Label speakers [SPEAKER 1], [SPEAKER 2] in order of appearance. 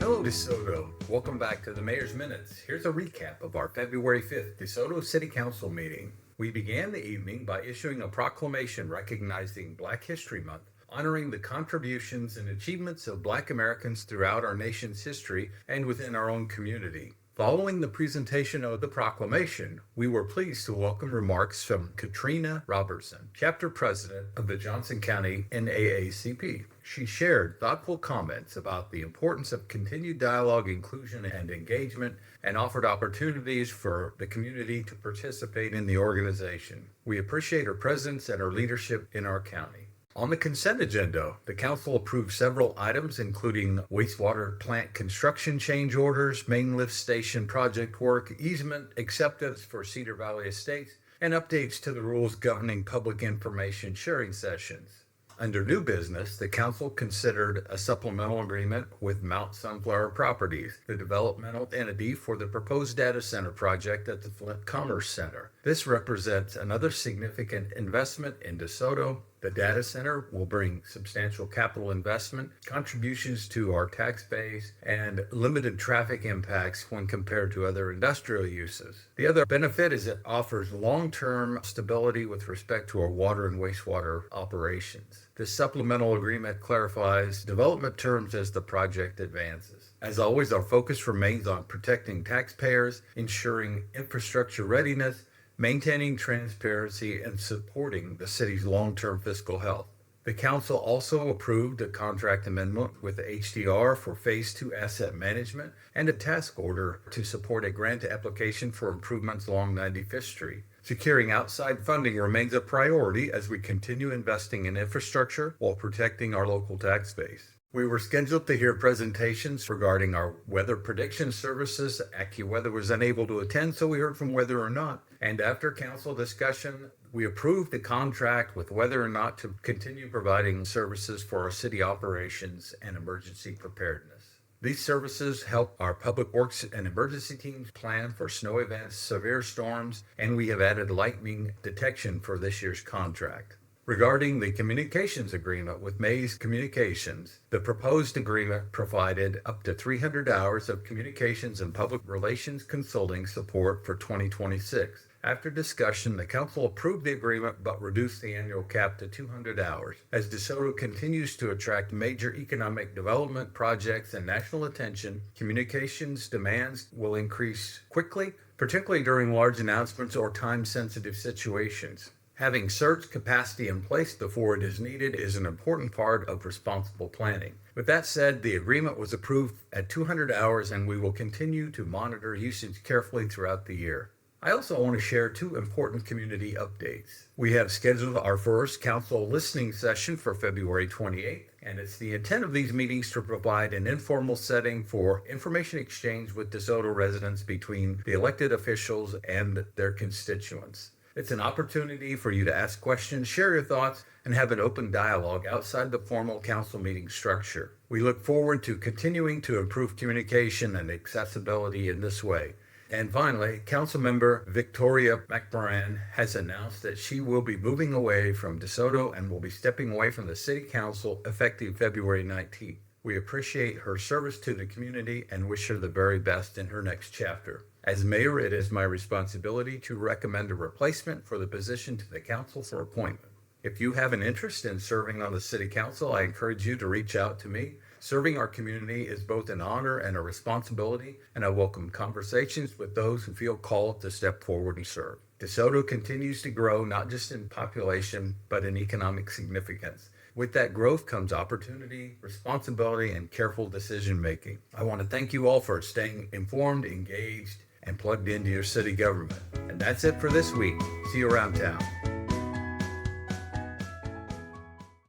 [SPEAKER 1] Hello, DeSoto. Welcome back to the Mayor's Minutes. Here's a recap of our February 5th DeSoto City Council meeting. We began the evening by issuing a proclamation recognizing Black History Month, honoring the contributions and achievements of Black Americans throughout our nation's history and within our own community. Following the presentation of the proclamation, we were pleased to welcome remarks from Katrina Robertson, Chapter President of the Johnson County NAACP. She shared thoughtful comments about the importance of continued dialogue, inclusion, and engagement, and offered opportunities for the community to participate in the organization. We appreciate her presence and her leadership in our county. On the consent agenda, the council approved several items, including wastewater plant construction change orders, main lift station project work, easement acceptance for Cedar Valley Estates, and updates to the rules governing public information sharing sessions. Under new business, the council considered a supplemental agreement with Mount Sunflower Properties, the developmental entity for the proposed data center project at the Flint Commerce Center. This represents another significant investment in DeSoto. The data center will bring substantial capital investment, contributions to our tax base, and limited traffic impacts when compared to other industrial uses. The other benefit is it offers long-term stability with respect to our water and wastewater operations. This supplemental agreement clarifies development terms as the project advances. As always, our focus remains on protecting taxpayers, ensuring infrastructure readiness, maintaining transparency, and supporting the city's long-term fiscal health. The council also approved a contract amendment with the HDR for Phase 2 asset management and a task order to support a grant application for improvements along 95th Street. Securing outside funding remains a priority as we continue investing in infrastructure while protecting our local tax base. We were scheduled to hear presentations regarding our weather prediction services. AccuWeather was unable to attend, so we heard from Weather or Not. And after council discussion, we approved the contract with Weather or Not to continue providing services for our city operations and emergency preparedness. These services help our public works and emergency teams plan for snow events, severe storms, and we have added lightning detection for this year's contract. Regarding the communications agreement with Mays Communications, the proposed agreement provided up to 300 hours of communications and public relations consulting support for 2026. After discussion, the council approved the agreement but reduced the annual cap to 200 hours. As DeSoto continues to attract major economic development projects and national attention, communications demands will increase quickly, particularly during large announcements or time-sensitive situations. Having surge capacity in place before it is needed is an important part of responsible planning. With that said, the agreement was approved at 200 hours and we will continue to monitor usage carefully throughout the year. I also want to share two important community updates. We have scheduled our first council listening session for February 28th, and it's the intent of these meetings to provide an informal setting for information exchange with DeSoto residents between the elected officials and their constituents. It's an opportunity for you to ask questions, share your thoughts, and have an open dialogue outside the formal council meeting structure. We look forward to continuing to improve communication and accessibility in this way. And finally, Councilmember Victoria McMoran has announced that she will be moving away from DeSoto and will be stepping away from the City Council effective February 19th. We appreciate her service to the community and wish her the very best in her next chapter. As mayor, it is my responsibility to recommend a replacement for the position to the council for appointment. If you have an interest in serving on the city council, I encourage you to reach out to me. Serving our community is both an honor and a responsibility, and I welcome conversations with those who feel called to step forward and serve. DeSoto continues to grow, not just in population, but in economic significance. With that growth comes opportunity, responsibility, and careful decision-making. I want to thank you all for staying informed, engaged, and plugged into your city government. And that's it for this week. See you around town.